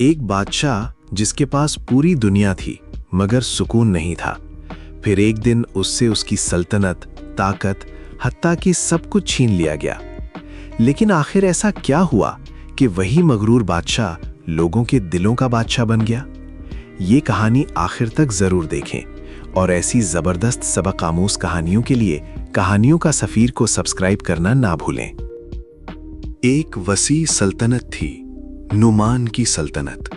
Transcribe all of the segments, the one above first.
एक बादशाह जिसके पास पूरी दुनिया थी मगर सुकून नहीं था। फिर एक दिन उससे उसकी सल्तनत, ताकत, हत्ता कि सब कुछ छीन लिया गया। लेकिन आखिर ऐसा क्या हुआ कि वही मगरूर बादशाह लोगों के दिलों का बादशाह बन गया? ये कहानी आखिर तक जरूर देखें और ऐसी जबरदस्त सबक आमूज कहानियों के लिए कहानियों का सफीर को सब्सक्राइब करना ना भूलें। एक वसी सल्तनत थी, नुमान की सल्तनत।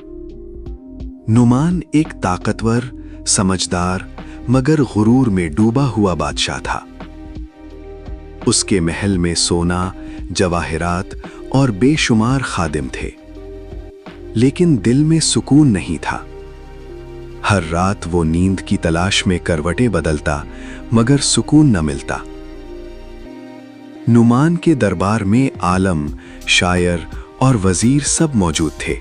नुमान एक ताकतवर, समझदार मगर गुरूर में डूबा हुआ बादशाह था। उसके महल में सोना, जवाहिरात और बेशुमार खादिम थे, लेकिन दिल में सुकून नहीं था। हर रात वो नींद की तलाश में करवटें बदलता मगर सुकून न मिलता। नुमान के दरबार में आलम, शायर और वजीर सब मौजूद थे,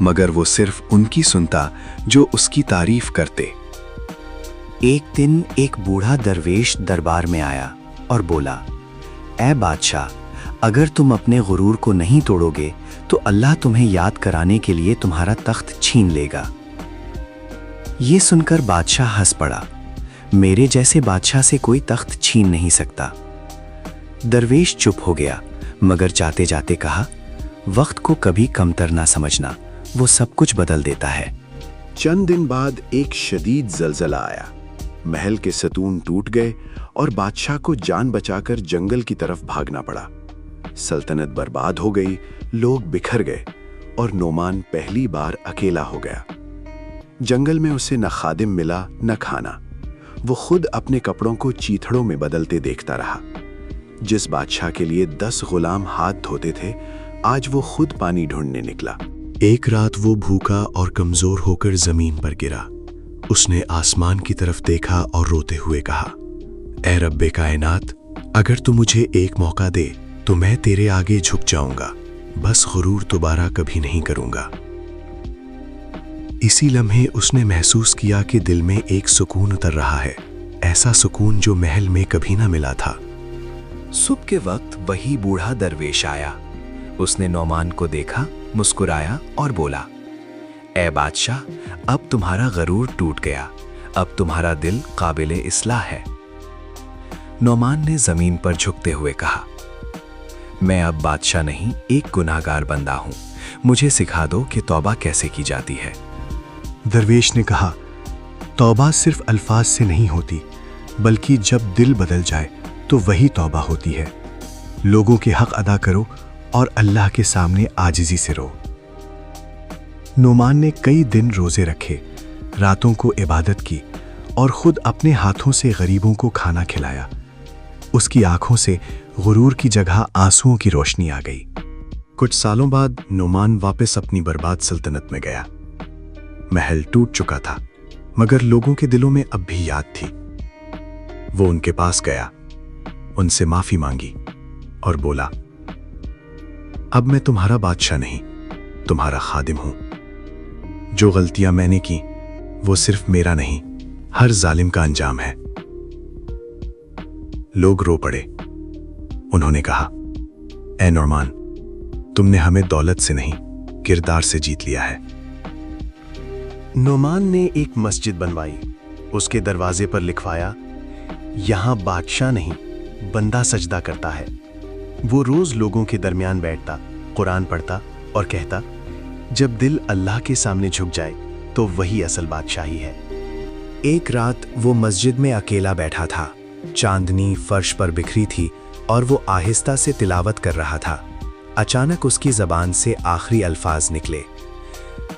मगर वो सिर्फ उनकी सुनता जो उसकी तारीफ करते। एक दिन एक बूढ़ा दरवेश दरबार में आया और बोला, ऐ बादशाह, अगर तुम अपने गुरूर को नहीं तोड़ोगे तो अल्लाह तुम्हें याद कराने के लिए तुम्हारा तख्त छीन लेगा। ये सुनकर बादशाह हंस पड़ा। मेरे जैसे बादशाह से कोई तख्त छीन नहीं सकता। दरवेश चुप हो गया मगर जाते जाते कहा, वक्त को कभी कमतर ना समझना, वो सब कुछ बदल देता है। चंद दिन बाद एक शदीद जलजला आया। महल के सतून टूट गए और बादशाह को जान बचाकर जंगल की तरफ भागना पड़ा। सल्तनत बर्बाद हो गई, लोग बिखर गए और नोमान पहली बार अकेला हो गया। जंगल में उसे न खादिम मिला न खाना। वो खुद अपने कपड़ों को चीथड़ों में बदलते देखता रहा। जिस बादशाह के लिए 10 गुलाम हाथ धोते थे, आज वो खुद पानी ढूंढने निकला। एक रात वो भूखा और कमजोर होकर जमीन पर गिरा। उसने आसमान की तरफ देखा और रोते हुए कहा, ऐ रब्बे कायनात, अगर तू मुझे एक मौका दे तो मैं तेरे आगे झुक जाऊंगा, बस गुरूर दोबारा कभी नहीं करूंगा। इसी लम्हे उसने महसूस किया कि दिल में एक सुकून उतर रहा है, ऐसा सुकून जो महल में कभी ना मिला था। सुबह के वक्त वही बूढ़ा दरवेश आया। उसने नौमान को देखा, मुस्कुराया और बोला, ऐ बादशाह, अब तुम्हारा गरूर टूट गया, अब तुम्हारा दिल काबिले इस्लाह है। नौमान ने जमीन पर झुकते हुए कहा, मैं अब बादशाह नहीं, एक गुनाहगार बंदा हूं, मुझे सिखा दो कि तौबा कैसे की जाती है। दरवेश ने कहा, तौबा सिर्फ अल्फाज से नहीं होती, बल्कि जब दिल बदल जाए तो वही तौबा होती है। लोगों के हक अदा करो और अल्लाह के सामने आजिजी से रो। नोमान ने कई दिन रोजे रखे, रातों को इबादत की और खुद अपने हाथों से गरीबों को खाना खिलाया। उसकी आंखों से गुरूर की जगह आंसुओं की रोशनी आ गई। कुछ सालों बाद नोमान वापस अपनी बर्बाद सल्तनत में गया। महल टूट चुका था मगर लोगों के दिलों में अब भी याद थी। वो उनके पास गया, उनसे माफी मांगी और बोला, अब मैं तुम्हारा बादशाह नहीं, तुम्हारा खादिम हूं। जो गलतियां मैंने की वो सिर्फ मेरा नहीं, हर जालिम का अंजाम है। लोग रो पड़े। उन्होंने कहा, ऐ नौमान, तुमने हमें दौलत से नहीं, किरदार से जीत लिया है। नोमान ने एक मस्जिद बनवाई। उसके दरवाजे पर लिखवाया, यहां बादशाह नहीं, बंदा सजदा करता है। वो रोज लोगों के दरमियान बैठता, कुरान पढ़ता और कहता, जब दिल अल्लाह के सामने झुक जाए तो वही असल बादशाही है। एक रात वो मस्जिद में अकेला बैठा था। चांदनी फर्श पर बिखरी थी और वो आहिस्ता से तिलावत कर रहा था। अचानक उसकी जबान से आखिरी अल्फाज निकले,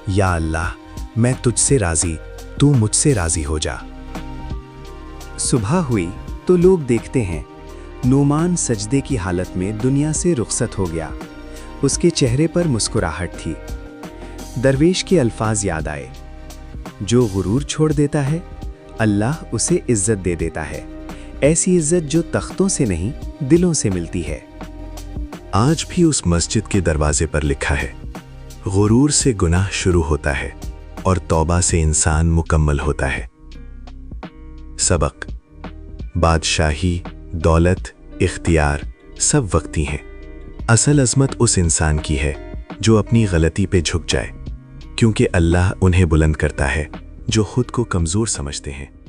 या अल्लाह, मैं तुझसे राजी, तू मुझसे राजी हो जा। सुबह हुई तो लोग देखते हैं, नोमान सजदे की हालत में दुनिया से रुखसत हो गया। उसके चेहरे पर मुस्कुराहट थी। दरवेश के अल्फाज याद आए, जो गुरूर छोड़ देता है अल्लाह उसे इज्जत दे देता है, ऐसी इज्जत जो तख्तों से नहीं दिलों से मिलती है। आज भी उस मस्जिद के दरवाजे पर लिखा है, गुरूर से गुनाह शुरू होता है और तौबा से इंसान मुकम्मल होता है। सबक, बादशाही, दौलत, इख्तियार सब वक्ती हैं। असल अज़मत उस इंसान की है जो अपनी गलती पे झुक जाए। क्योंकि अल्लाह उन्हें बुलंद करता है जो खुद को कमजोर समझते हैं।